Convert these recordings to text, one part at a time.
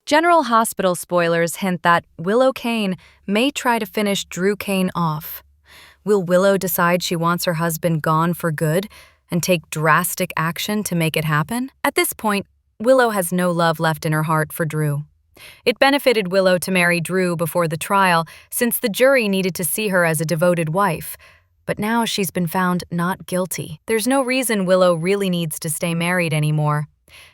General Hospital spoilers hint that Willow Kane may try to finish Drew Kane off. Will Willow decide she wants her husband gone for good and take drastic action to make it happen? At this point, Willow has no love left in her heart for Drew. It benefited Willow to marry Drew before the trial, since the jury needed to see her as a devoted wife. But now she's been found not guilty. There's no reason Willow really needs to stay married anymore,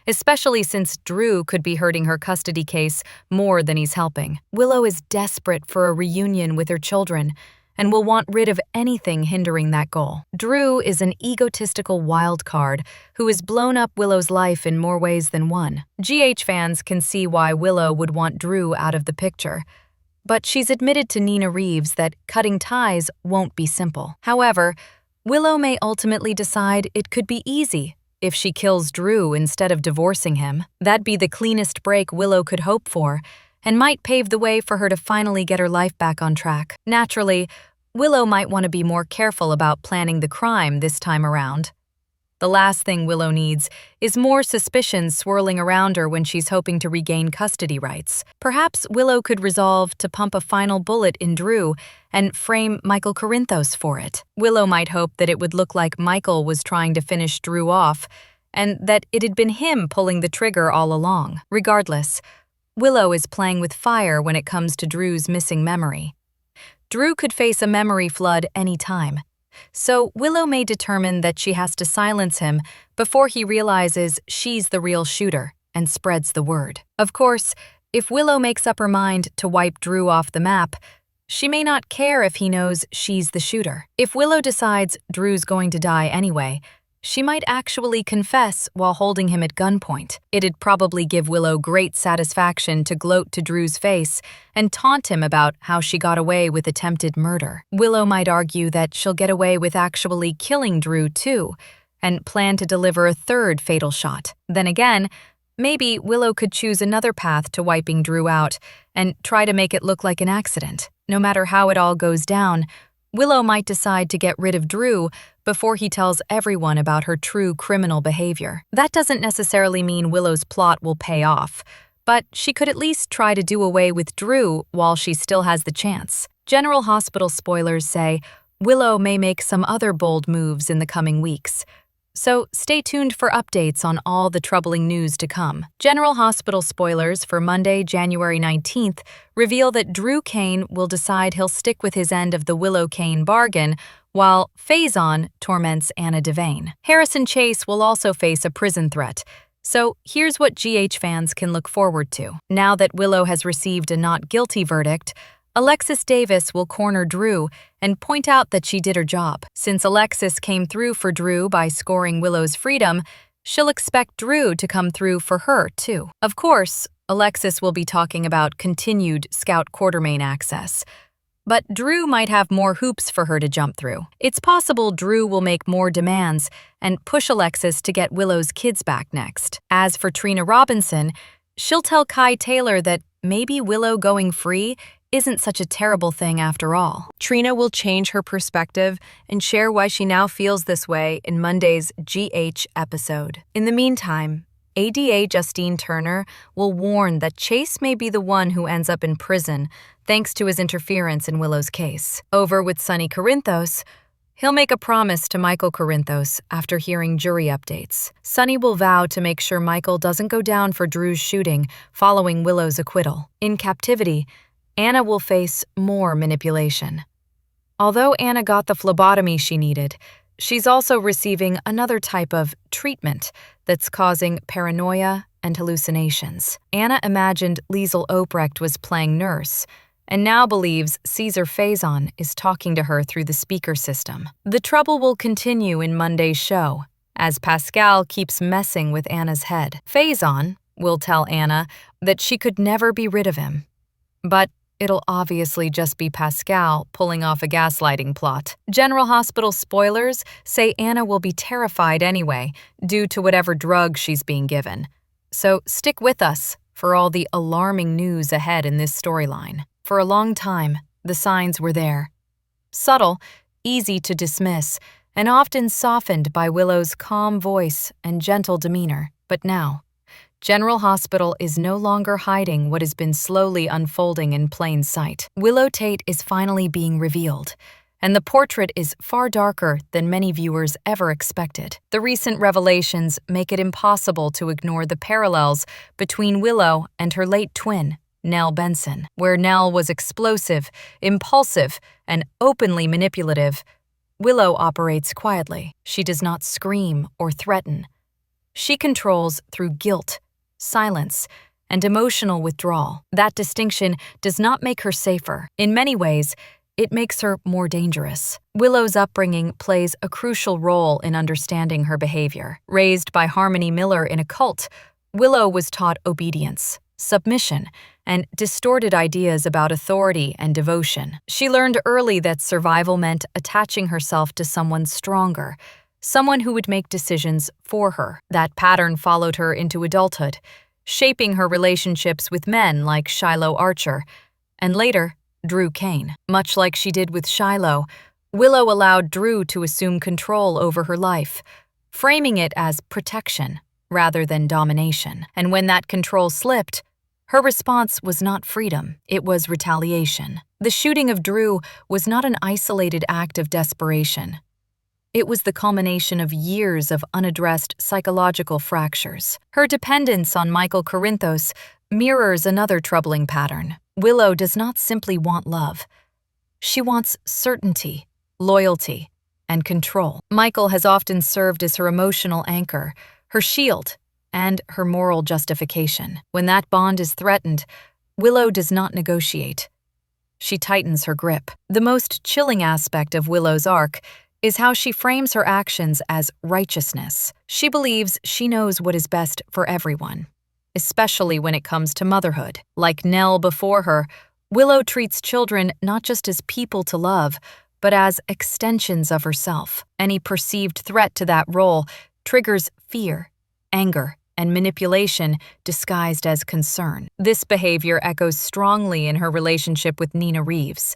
especially since Drew could be hurting her custody case more than he's helping. Willow is desperate for a reunion with her children and will want rid of anything hindering that goal. Drew is an egotistical wild card who has blown up Willow's life in more ways than one. GH fans can see why Willow would want Drew out of the picture, but she's admitted to Nina Reeves that cutting ties won't be simple. However, Willow may ultimately decide it could be easy if she kills Drew instead of divorcing him. That'd be the cleanest break Willow could hope for, and might pave the way for her to finally get her life back on track. Naturally, Willow might want to be more careful about planning the crime this time around. The last thing Willow needs is more suspicions swirling around her when she's hoping to regain custody rights. Perhaps Willow could resolve to pump a final bullet in Drew and frame Michael Corinthos for it. Willow might hope that it would look like Michael was trying to finish Drew off, and that it had been him pulling the trigger all along. Regardless, Willow is playing with fire when it comes to Drew's missing memory. Drew could face a memory flood any time, so Willow may determine that she has to silence him before he realizes she's the real shooter and spreads the word. Of course, if Willow makes up her mind to wipe Drew off the map, she may not care if he knows she's the shooter. If Willow decides Drew's going to die anyway, she might actually confess while holding him at gunpoint. It'd probably give Willow great satisfaction to gloat to Drew's face and taunt him about how she got away with attempted murder. Willow might argue that she'll get away with actually killing Drew too, and plan to deliver a third fatal shot. Then again, maybe Willow could choose another path to wiping Drew out and try to make it look like an accident. No matter how it all goes down, Willow might decide to get rid of Drew before he tells everyone about her true criminal behavior. That doesn't necessarily mean Willow's plot will pay off, but she could at least try to do away with Drew while she still has the chance. General Hospital spoilers say Willow may make some other bold moves in the coming weeks, so stay tuned for updates on all the troubling news to come. General Hospital spoilers for Monday, January 19th reveal that Drew Kane will decide he'll stick with his end of the Willow Kane bargain, while Faison torments Anna Devane. Harrison Chase will also face a prison threat, so here's what GH fans can look forward to. Now that Willow has received a not guilty verdict, Alexis Davis will corner Drew and point out that she did her job. Since Alexis came through for Drew by scoring Willow's freedom, she'll expect Drew to come through for her, too. Of course, Alexis will be talking about continued Scout Quartermain access, but Drew might have more hoops for her to jump through. It's possible Drew will make more demands and push Alexis to get Willow's kids back next. As for Trina Robinson, she'll tell Kai Taylor that maybe Willow going free isn't such a terrible thing after all. Trina will change her perspective and share why she now feels this way in Monday's GH episode. In the meantime, ADA Justine Turner will warn that Chase may be the one who ends up in prison thanks to his interference in Willow's case. Over with Sonny Corinthos, he'll make a promise to Michael Corinthos after hearing jury updates. Sonny will vow to make sure Michael doesn't go down for Drew's shooting following Willow's acquittal. In captivity, Anna will face more manipulation. Although Anna got the phlebotomy she needed, she's also receiving another type of treatment that's causing paranoia and hallucinations. Anna imagined Liesl Obrecht was playing nurse, and now believes Caesar Faison is talking to her through the speaker system. The trouble will continue in Monday's show, as Pascal keeps messing with Anna's head. Faison will tell Anna that she could never be rid of him, but it'll obviously just be Pascal pulling off a gaslighting plot. General Hospital spoilers say Anna will be terrified anyway, due to whatever drug she's being given. So stick with us for all the alarming news ahead in this storyline. For a long time, the signs were there. Subtle, easy to dismiss, and often softened by Willow's calm voice and gentle demeanor. But now, General Hospital is no longer hiding what has been slowly unfolding in plain sight. Willow Tate is finally being revealed, and the portrait is far darker than many viewers ever expected. The recent revelations make it impossible to ignore the parallels between Willow and her late twin, Nell Benson. Where Nell was explosive, impulsive, and openly manipulative, Willow operates quietly. She does not scream or threaten. She controls through guilt, silence, and emotional withdrawal. That distinction does not make her safer. In many ways, it makes her more dangerous. Willow's upbringing plays a crucial role in understanding her behavior. Raised by Harmony Miller in a cult, Willow was taught obedience, submission, and distorted ideas about authority and devotion. She learned early that survival meant attaching herself to someone stronger, someone who would make decisions for her. That pattern followed her into adulthood, shaping her relationships with men like Shiloh Archer, and later, Drew Kane. Much like she did with Shiloh, Willow allowed Drew to assume control over her life, framing it as protection rather than domination. And when that control slipped, her response was not freedom, it was retaliation. The shooting of Drew was not an isolated act of desperation. It was the culmination of years of unaddressed psychological fractures. Her dependence on Michael Corinthos mirrors another troubling pattern. Willow does not simply want love. She wants certainty, loyalty, and control. Michael has often served as her emotional anchor, her shield, and her moral justification. When that bond is threatened, Willow does not negotiate. She tightens her grip. The most chilling aspect of Willow's arc is how she frames her actions as righteousness. She believes she knows what is best for everyone, especially when it comes to motherhood. Like Nell before her, Willow treats children not just as people to love, but as extensions of herself. Any perceived threat to that role triggers fear, anger, and manipulation disguised as concern. This behavior echoes strongly in her relationship with Nina Reeves.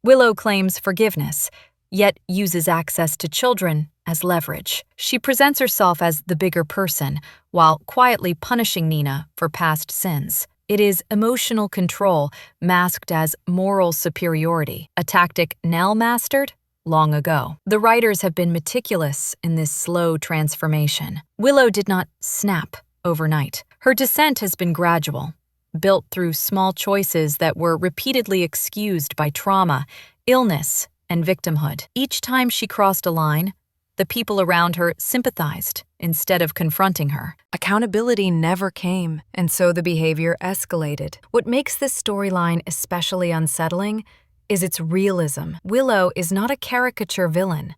Willow claims forgiveness, yet uses access to children as leverage. She presents herself as the bigger person, while quietly punishing Nina for past sins. It is emotional control masked as moral superiority, a tactic Nell mastered long ago. The writers have been meticulous in this slow transformation. Willow did not snap overnight. Her descent has been gradual, built through small choices that were repeatedly excused by trauma, illness, and victimhood. Each time she crossed a line, the people around her sympathized instead of confronting her. Accountability never came, and so the behavior escalated. What makes this storyline especially unsettling is its realism. Willow is not a caricature villain.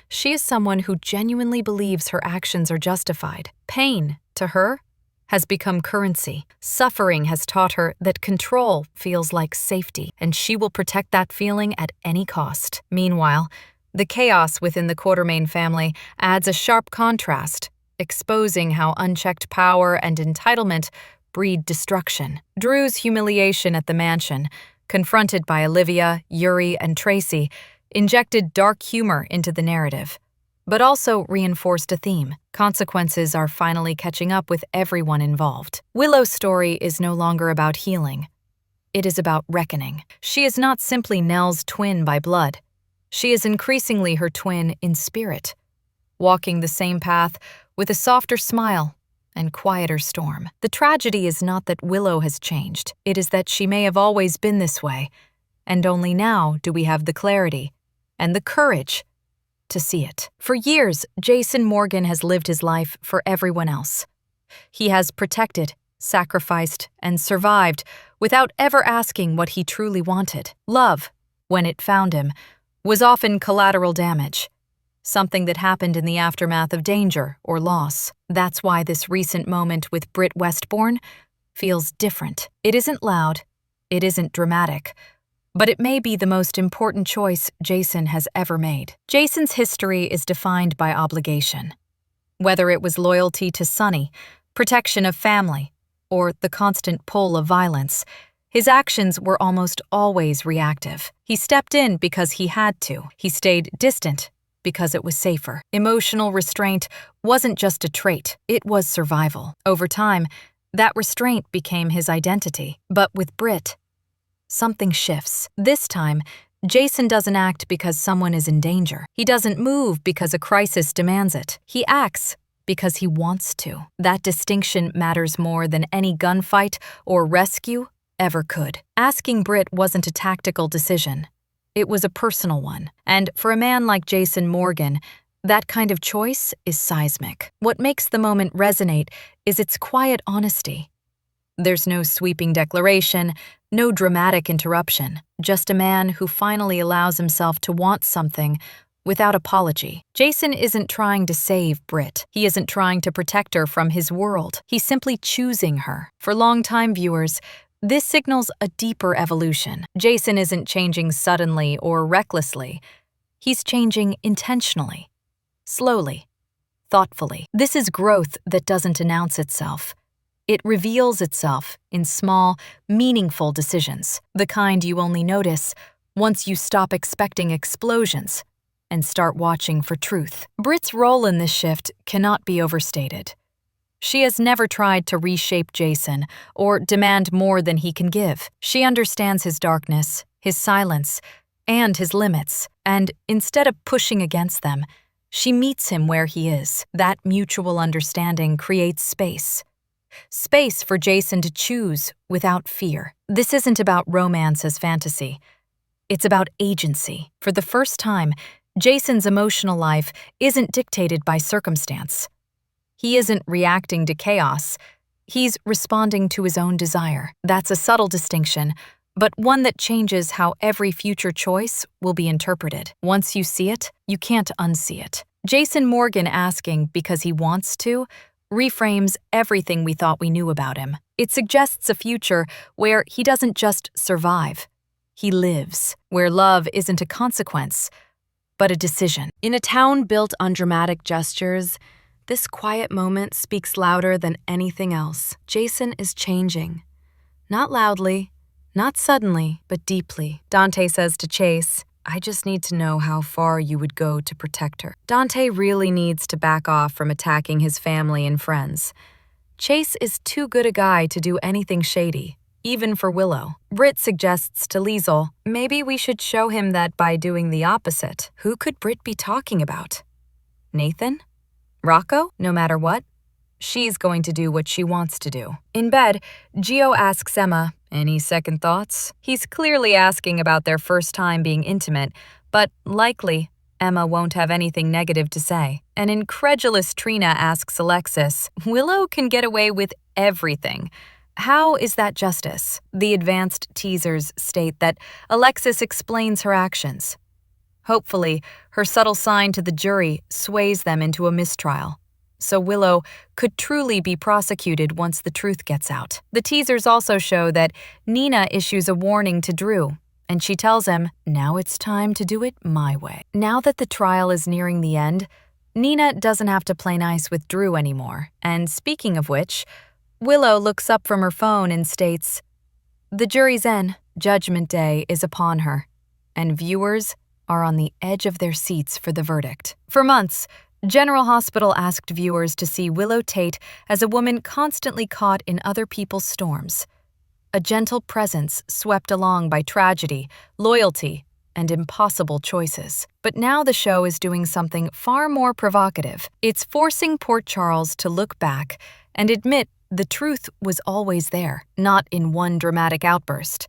She is someone who genuinely believes her actions are justified. Pain, to her, has become currency. Suffering has taught her that control feels like safety, and she will protect that feeling at any cost. Meanwhile, the chaos within the Quartermain family adds a sharp contrast, exposing how unchecked power and entitlement breed destruction. Drew's humiliation at the mansion, confronted by Olivia, Yuri, and Tracy, injected dark humor into the narrative, but also reinforced a theme. Consequences are finally catching up with everyone involved. Willow's story is no longer about healing. It is about reckoning. She is not simply Nell's twin by blood. She is increasingly her twin in spirit, walking the same path with a softer smile and quieter storm. The tragedy is not that Willow has changed. It is that she may have always been this way, and only now do we have the clarity and the courage to see it. For years, Jason Morgan has lived his life for everyone else. He has protected, sacrificed, and survived without ever asking what he truly wanted. Love, when it found him, was often collateral damage, something that happened in the aftermath of danger or loss. That's why this recent moment with Britt Westbourne feels different. It isn't loud, it isn't dramatic, but it may be the most important choice Jason has ever made. Jason's history is defined by obligation. Whether it was loyalty to Sunny, protection of family, or the constant pull of violence, his actions were almost always reactive. He stepped in because he had to. He stayed distant because it was safer. Emotional restraint wasn't just a trait, it was survival. Over time, That restraint became his identity. But with Britt, something shifts. This time, Jason doesn't act because someone is in danger. He doesn't move because a crisis demands it. He acts because he wants to. That distinction matters more than any gunfight or rescue ever could. Asking Britt wasn't a tactical decision. It was a personal one. And for a man like Jason Morgan, that kind of choice is seismic. What makes the moment resonate is its quiet honesty. There's no sweeping declaration, no dramatic interruption, just a man who finally allows himself to want something without apology. Jason isn't trying to save Britt. He isn't trying to protect her from his world. He's simply choosing her. For longtime viewers, this signals a deeper evolution. Jason isn't changing suddenly or recklessly. He's changing intentionally, slowly, thoughtfully. This is growth that doesn't announce itself. It reveals itself in small, meaningful decisions, the kind you only notice once you stop expecting explosions and start watching for truth. Britt's role in this shift cannot be overstated. She has never tried to reshape Jason or demand more than he can give. She understands his darkness, his silence, and his limits, and instead of pushing against them, she meets him where he is. That mutual understanding creates space. Space for Jason to choose without fear. This isn't about romance as fantasy. It's about agency. For the first time, Jason's emotional life isn't dictated by circumstance. He isn't reacting to chaos. He's responding to his own desire. That's a subtle distinction, but one that changes how every future choice will be interpreted. Once you see it, you can't unsee it. Jason Morgan asking because he wants to reframes everything we thought we knew about him. It suggests a future where he doesn't just survive. He lives, where love isn't a consequence, but a decision. In a town built on dramatic gestures, this quiet moment speaks louder than anything else. Jason is changing. Not loudly, not suddenly, but deeply. Dante says to Chase, "I just need to know how far you would go to protect her." Dante really needs to back off from attacking his family and friends. Chase is too good a guy to do anything shady, even for Willow. Britt suggests to Liesel, maybe we should show him that by doing the opposite. Who could Britt be talking about? Nathan? Rocco? No matter what, she's going to do what she wants to do. In bed, Gio asks Emma, any second thoughts? He's clearly asking about their first time being intimate, but likely, Emma won't have anything negative to say. An incredulous Trina asks Alexis, Willow can get away with everything. How is that justice? The advanced teasers state that Alexis explains her actions. Hopefully, her subtle sign to the jury sways them into a mistrial. So Willow could truly be prosecuted once the truth gets out. The teasers also show that Nina issues a warning to Drew, and she tells him, now it's time to do it my way. Now that the trial is nearing the end, Nina doesn't have to play nice with Drew anymore. And speaking of which, Willow looks up from her phone and states, the jury's in, Judgment Day is upon her, and viewers are on the edge of their seats for the verdict. For months, General Hospital asked viewers to see Willow Tate as a woman constantly caught in other people's storms. A gentle presence swept along by tragedy, loyalty, and impossible choices. But now the show is doing something far more provocative. It's forcing Port Charles to look back and admit the truth was always there, not in one dramatic outburst,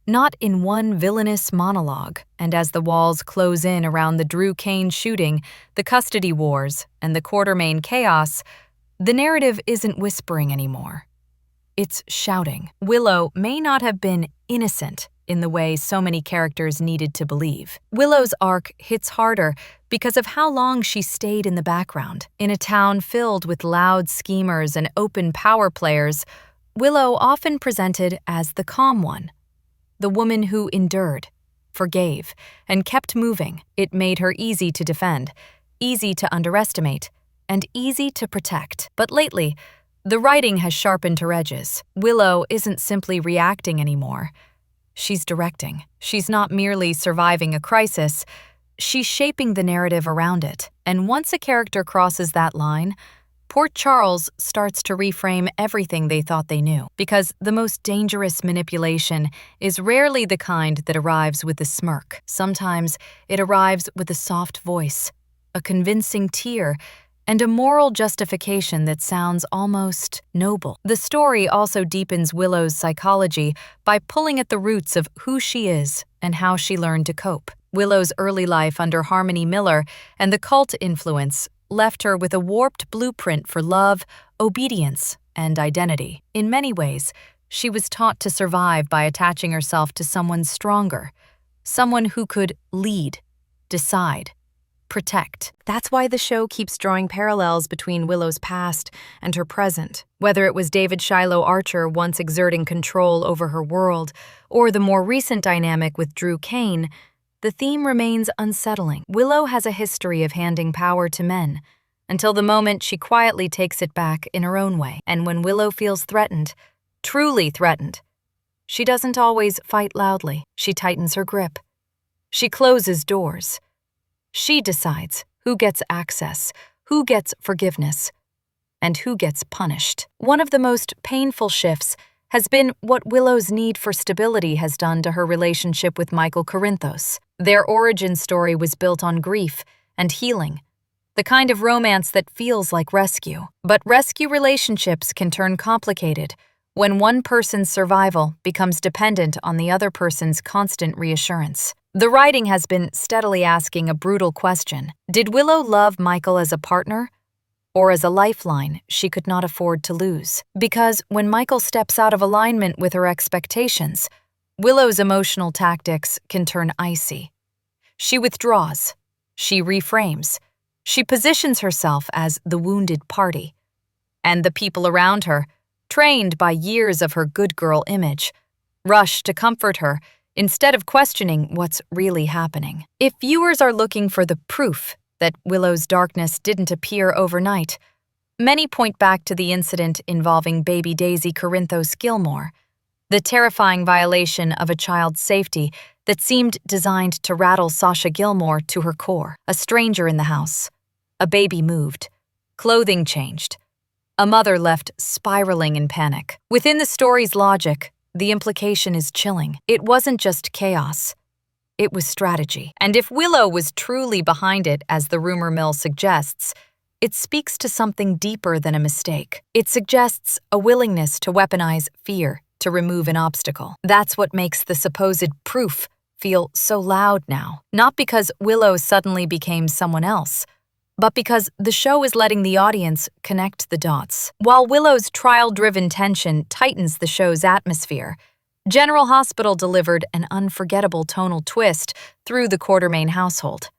not in one villainous monologue. And as the walls close in around the Drew Kane shooting, the custody wars, and the Quartermain chaos, the narrative isn't whispering anymore. It's shouting. Willow may not have been innocent in the way so many characters needed to believe. Willow's arc hits harder because of how long she stayed in the background. In a town filled with loud schemers and open power players, Willow often presented as the calm one. The woman who endured, forgave, and kept moving. It made her easy to defend, easy to underestimate, and easy to protect. But lately, the writing has sharpened her edges. Willow isn't simply reacting anymore. She's directing. She's not merely surviving a crisis, she's shaping the narrative around it. And once a character crosses that line, Port Charles starts to reframe everything they thought they knew, because the most dangerous manipulation is rarely the kind that arrives with a smirk. Sometimes it arrives with a soft voice, a convincing tear, and a moral justification that sounds almost noble. The story also deepens Willow's psychology by pulling at the roots of who she is and how she learned to cope. Willow's early life under Harmony Miller and the cult influence left her with a warped blueprint for love, obedience, and identity. In many ways, she was taught to survive by attaching herself to someone stronger, someone who could lead, decide, protect. That's why the show keeps drawing parallels between Willow's past and her present. Whether it was David Shiloh Archer once exerting control over her world, or the more recent dynamic with Drew Kane, the theme remains unsettling. Willow has a history of handing power to men, until the moment she quietly takes it back in her own way. And when Willow feels threatened, truly threatened, she doesn't always fight loudly. She tightens her grip. She closes doors. She decides who gets access, who gets forgiveness, and who gets punished. One of the most painful shifts has been what Willow's need for stability has done to her relationship with Michael Corinthos. Their origin story was built on grief and healing, the kind of romance that feels like rescue. But rescue relationships can turn complicated when one person's survival becomes dependent on the other person's constant reassurance. The writing has been steadily asking a brutal question. Did Willow love Michael as a partner, or as a lifeline she could not afford to lose? Because when Michael steps out of alignment with her expectations, Willow's emotional tactics can turn icy. She withdraws. She reframes. She positions herself as the wounded party. And the people around her, trained by years of her good girl image, rush to comfort her instead of questioning what's really happening. If viewers are looking for the proof that Willow's darkness didn't appear overnight, many point back to the incident involving baby Daisy Corinthos Gilmore, the terrifying violation of a child's safety that seemed designed to rattle Sasha Gilmore to her core. A stranger in the house. A baby moved. Clothing changed. A mother left spiraling in panic. Within the story's logic, the implication is chilling. It wasn't just chaos. It was strategy. And if Willow was truly behind it, as the rumor mill suggests, it speaks to something deeper than a mistake. It suggests a willingness to weaponize fear to remove an obstacle. That's what makes the supposed proof feel so loud now. Not because Willow suddenly became someone else, but because the show is letting the audience connect the dots. While Willow's trial-driven tension tightens the show's atmosphere, General Hospital delivered an unforgettable tonal twist through the Quartermain household,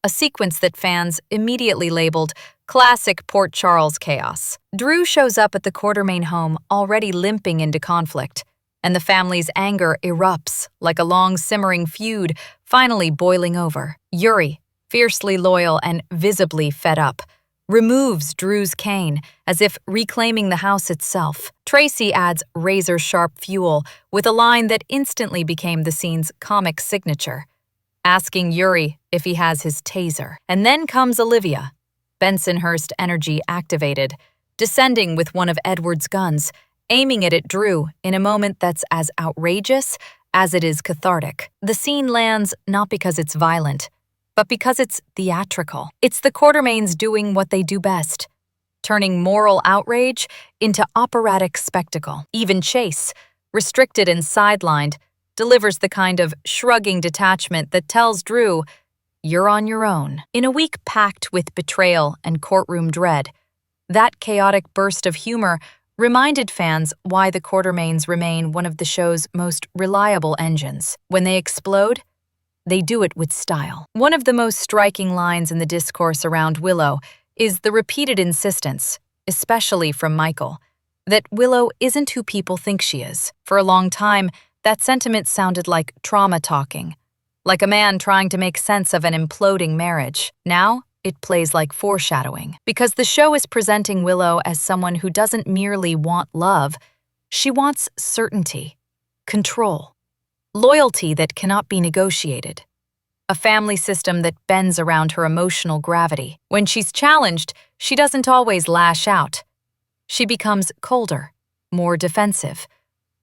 a sequence that fans immediately labeled classic Port Charles chaos. Drew shows up at the Quartermain home already limping into conflict, and the family's anger erupts like a long-simmering feud finally boiling over. Yuri, fiercely loyal and visibly fed up, removes Drew's cane as if reclaiming the house itself. Tracy adds razor-sharp fuel with a line that instantly became the scene's comic signature, asking Yuri if he has his taser. And then comes Olivia, Bensonhurst energy activated, descending with one of Edward's guns, aiming it at Drew in a moment that's as outrageous as it is cathartic. The scene lands not because it's violent, but because it's theatrical. It's the Quartermains doing what they do best, turning moral outrage into operatic spectacle. Even Chase, restricted and sidelined, delivers the kind of shrugging detachment that tells Drew, "You're on your own." In a week packed with betrayal and courtroom dread, that chaotic burst of humor reminded fans why the Quartermains remain one of the show's most reliable engines. When they explode, they do it with style. One of the most striking lines in the discourse around Willow is the repeated insistence, especially from Michael, that Willow isn't who people think she is. For a long time, that sentiment sounded like trauma talking, like a man trying to make sense of an imploding marriage. Now, it plays like foreshadowing, because the show is presenting Willow as someone who doesn't merely want love, she wants certainty, control, loyalty that cannot be negotiated, a family system that bends around her emotional gravity. When she's challenged, she doesn't always lash out. She becomes colder, more defensive,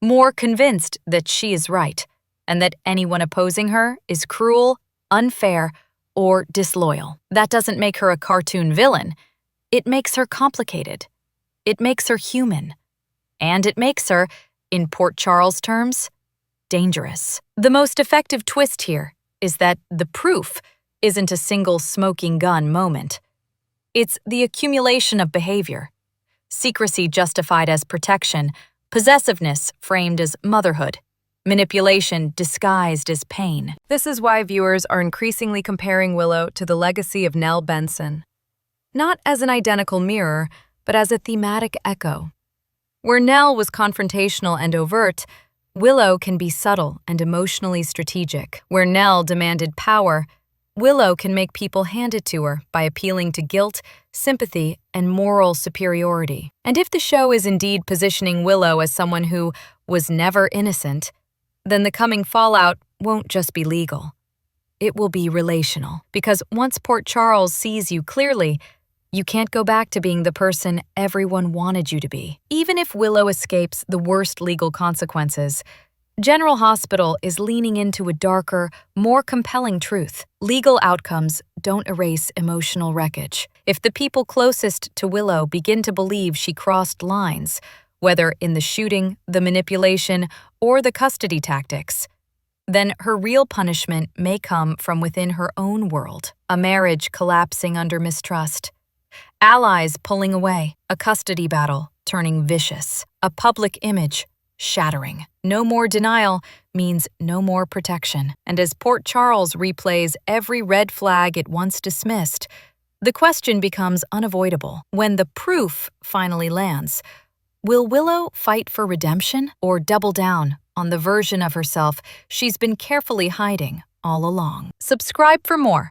more convinced that she is right, and that anyone opposing her is cruel, unfair, or disloyal. That doesn't make her a cartoon villain. It makes her complicated. It makes her human. And it makes her, in Port Charles terms, dangerous. The most effective twist here is that the proof isn't a single smoking gun moment. It's the accumulation of behavior. Secrecy justified as protection, possessiveness framed as motherhood, manipulation disguised as pain. This is why viewers are increasingly comparing Willow to the legacy of Nell Benson. Not as an identical mirror, but as a thematic echo. Where Nell was confrontational and overt, Willow can be subtle and emotionally strategic. Where Nell demanded power, Willow can make people hand it to her by appealing to guilt, sympathy, and moral superiority. And if the show is indeed positioning Willow as someone who was never innocent, then the coming fallout won't just be legal. It will be relational. Because once Port Charles sees you clearly, you can't go back to being the person everyone wanted you to be. Even if Willow escapes the worst legal consequences, General Hospital is leaning into a darker, more compelling truth. Legal outcomes don't erase emotional wreckage. If the people closest to Willow begin to believe she crossed lines, whether in the shooting, the manipulation, or the custody tactics, then her real punishment may come from within her own world. A marriage collapsing under mistrust, allies pulling away, a custody battle turning vicious, a public image shattering. No more denial means no more protection. And as Port Charles replays every red flag it once dismissed, the question becomes unavoidable. When the proof finally lands, will Willow fight for redemption or double down on the version of herself she's been carefully hiding all along? Subscribe for more.